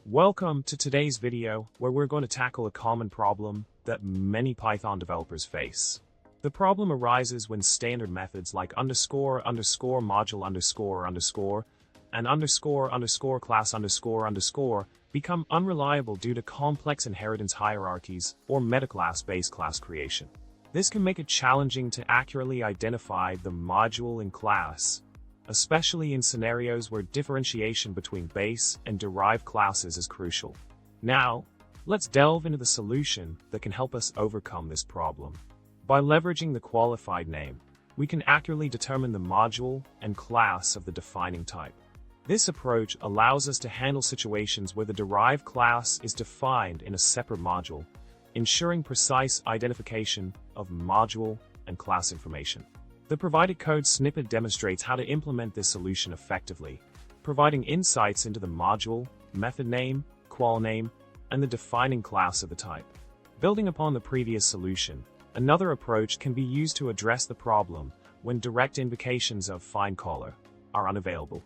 Welcome to today's video where we're going to tackle a common problem that many Python developers face. The problem arises when standard methods like underscore, module and class become unreliable due to complex inheritance hierarchies or metaclass-based class creation. This can make it challenging to accurately identify the module and class, especially in scenarios where differentiation between base and derived classes is crucial. Now, let's delve into the solution that can help us overcome this problem. By leveraging the qualified name, we can accurately determine the module and class of the defining type. This approach allows us to handle situations where the derived class is defined in a separate module, ensuring precise identification of module and class information. The provided code snippet demonstrates how to implement this solution effectively, providing insights into the module, method name, qual name, and the defining class of the type. Building upon the previous solution, another approach can be used to address the problem when direct invocations of findCaller are unavailable.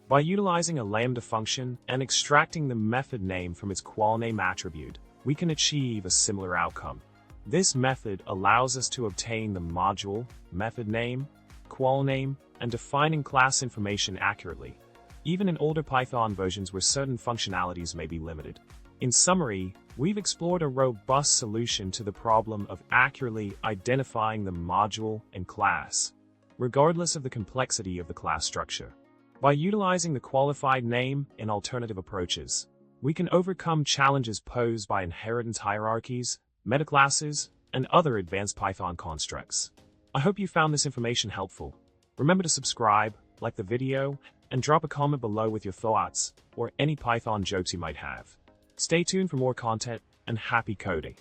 By utilizing a lambda function and extracting the method name from its qual name attribute, we can achieve a similar outcome. This method allows us to obtain the module, method name, qual name, and defining class information accurately, even in older Python versions where certain functionalities may be limited. In summary, we've explored a robust solution to the problem of accurately identifying the module and class, regardless of the complexity of the class structure. By utilizing the qualified name and alternative approaches, we can overcome challenges posed by inheritance hierarchies, metaclasses, and other advanced Python constructs. I hope you found this information helpful. Remember to subscribe, like the video, and drop a comment below with your thoughts or any Python jokes you might have. Stay tuned for more content, and happy coding!